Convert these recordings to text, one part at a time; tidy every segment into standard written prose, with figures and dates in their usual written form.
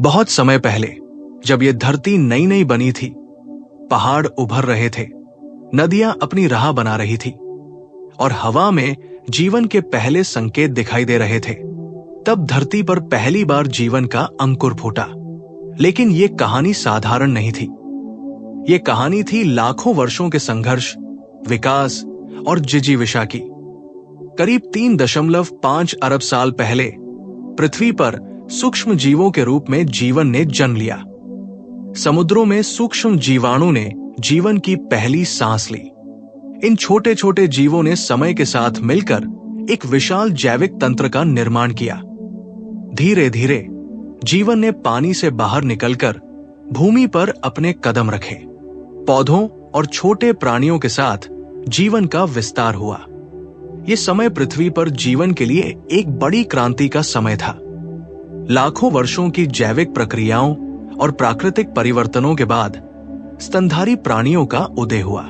बहुत समय पहले, जब ये धरती नई नई बनी थी, पहाड़ उभर रहे थे, नदियां अपनी राह बना रही थी और हवा में जीवन के पहले संकेत दिखाई दे रहे थे, तब धरती पर पहली बार जीवन का अंकुर फूटा। लेकिन ये कहानी साधारण नहीं थी। ये कहानी थी लाखों वर्षों के संघर्ष, विकास और जिजीविषा की। करीब 3.5 अरब साल पहले पृथ्वी पर सूक्ष्म जीवों के रूप में जीवन ने जन्म लिया। समुद्रों में सूक्ष्म जीवाणु ने जीवन की पहली सांस ली। इन छोटे छोटे जीवों ने समय के साथ मिलकर एक विशाल जैविक तंत्र का निर्माण किया। धीरे धीरे जीवन ने पानी से बाहर निकलकर भूमि पर अपने कदम रखे। पौधों और छोटे प्राणियों के साथ जीवन का विस्तार हुआ। यह समय पृथ्वी पर जीवन के लिए एक बड़ी क्रांति का समय था। लाखों वर्षों की जैविक प्रक्रियाओं और प्राकृतिक परिवर्तनों के बाद स्तनधारी प्राणियों का उदय हुआ।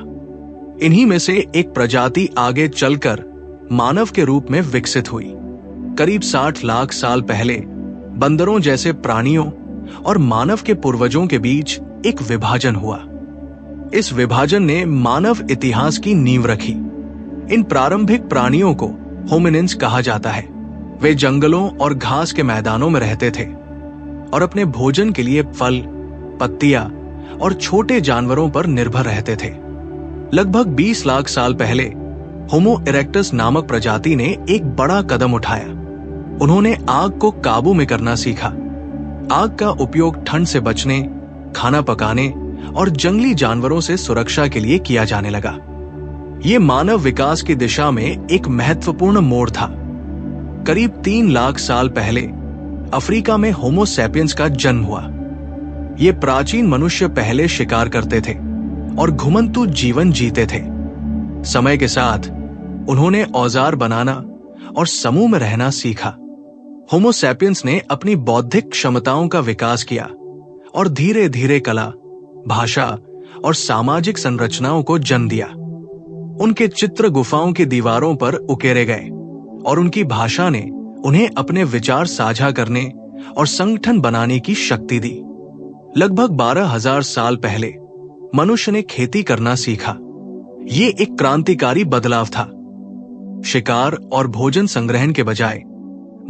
इन्हीं में से एक प्रजाति आगे चलकर मानव के रूप में विकसित हुई। करीब 60 लाख साल पहले बंदरों जैसे प्राणियों और मानव के पूर्वजों के बीच एक विभाजन हुआ। इस विभाजन ने मानव इतिहास की नींव रखी। इन प्रारंभिक प्राणियों को होमिनिन्स कहा जाता है। वे जंगलों और घास के मैदानों में रहते थे और अपने भोजन के लिए फल, पत्तियां और छोटे जानवरों पर निर्भर रहते थे। लगभग 20 लाख साल पहले होमो इरेक्टस नामक प्रजाति ने एक बड़ा कदम उठाया। उन्होंने आग को काबू में करना सीखा। आग का उपयोग ठंड से बचने, खाना पकाने और जंगली जानवरों से सुरक्षा के लिए किया जाने लगा। ये मानव विकास की दिशा में एक महत्वपूर्ण मोड़ था। करीब 3 लाख साल पहले अफ्रीका में होमो सैपियंस का जन्म हुआ। ये प्राचीन मनुष्य पहले शिकार करते थे और घुमंतू जीवन जीते थे। समय के साथ उन्होंने औजार बनाना और समूह में रहना सीखा। होमो सैपियंस ने अपनी बौद्धिक क्षमताओं का विकास किया और धीरे धीरे कला, भाषा और सामाजिक संरचनाओं को जन्म दिया। उनके चित्र गुफाओं की दीवारों पर उकेरे गए और उनकी भाषा ने उन्हें अपने विचार साझा करने और संगठन बनाने की शक्ति दी। लगभग 12,000 साल पहले मनुष्य ने खेती करना सीखा। ये एक क्रांतिकारी बदलाव था। शिकार और भोजन संग्रहण के बजाय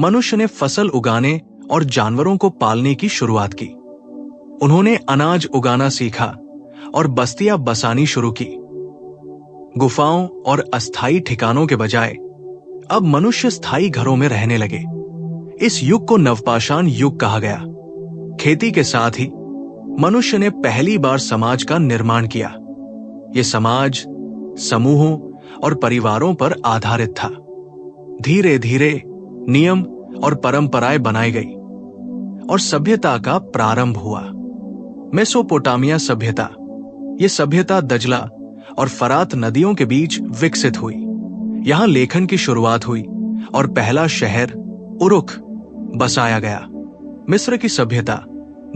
मनुष्य ने फसल उगाने और जानवरों को पालने की शुरुआत की। उन्होंने अनाज उगाना सीखा और बस्तियां बसानी शुरू की। गुफाओं और अस्थायी ठिकानों के बजाय अब मनुष्य स्थायी घरों में रहने लगे। इस युग को नवपाषाण युग कहा गया। खेती के साथ ही मनुष्य ने पहली बार समाज का निर्माण किया। यह समाज समूहों और परिवारों पर आधारित था। धीरे धीरे नियम और परंपराएं बनाई गई और सभ्यता का प्रारंभ हुआ। मेसोपोटामिया सभ्यता, यह सभ्यता दजला और फरात नदियों के बीच विकसित हुई। यहां लेखन की शुरुआत हुई और पहला शहर उरुख बसाया गया। मिस्र की सभ्यता,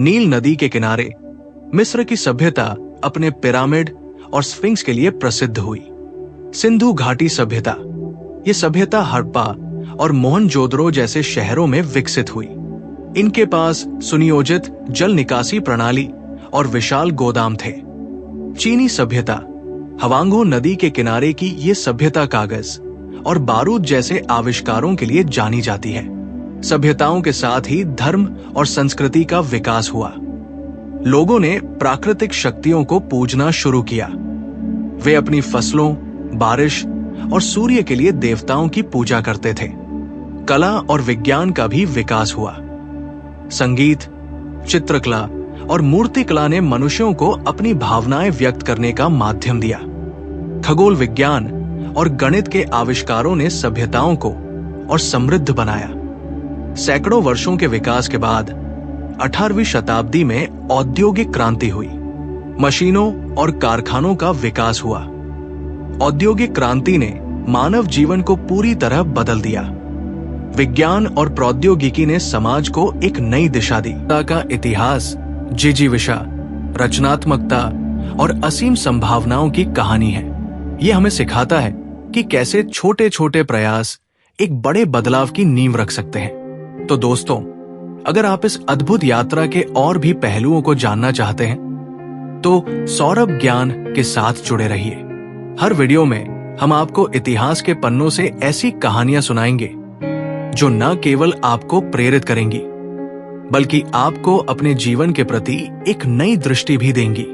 नील नदी के किनारे मिस्र की सभ्यता अपने पिरामिड और स्फिंक्स के लिए प्रसिद्ध हुई। सिंधु घाटी सभ्यता, यह सभ्यता हड़प्पा और मोहनजोदड़ो जैसे शहरों में विकसित हुई। इनके पास सुनियोजित जल निकासी प्रणाली और विशाल गोदाम थे। चीनी सभ्यता, हवांगो नदी के किनारे की ये सभ्यता कागज और बारूद जैसे आविष्कारों के लिए जानी जाती है। सभ्यताओं के साथ ही धर्म और संस्कृति का विकास हुआ। लोगों ने प्राकृतिक शक्तियों को पूजना शुरू किया। वे अपनी फसलों, बारिश और सूर्य के लिए देवताओं की पूजा करते थे। कला और विज्ञान का भी विकास हुआ। संगीत, चित्रकला और मूर्तिकला ने मनुष्यों को अपनी भावनाएं व्यक्त करने का माध्यम दिया। खगोल विज्ञान और गणित के आविष्कारों ने सभ्यताओं को और समृद्ध बनाया। सैकड़ों वर्षों के विकास के बाद 18वीं शताब्दी में औद्योगिक क्रांति हुई। मशीनों और कारखानों का विकास हुआ। औद्योगिक क्रांति ने मानव जीवन को पूरी तरह बदल दिया। विज्ञान और प्रौद्योगिकी ने समाज को एक नई दिशा दी। का इतिहास जिजीविषा, रचनात्मकता और असीम संभावनाओं की कहानी है। यह हमें सिखाता है कि कैसे छोटे छोटे प्रयास एक बड़े बदलाव की नींव रख सकते हैं। तो दोस्तों, अगर आप इस अद्भुत यात्रा के और भी पहलुओं को जानना चाहते हैं तो सौरभ ज्ञान के साथ जुड़े रहिए। हर वीडियो में हम आपको इतिहास के पन्नों से ऐसी कहानियां सुनाएंगे जो न केवल आपको प्रेरित करेंगी बल्कि आपको अपने जीवन के प्रति एक नई दृष्टि भी देंगी।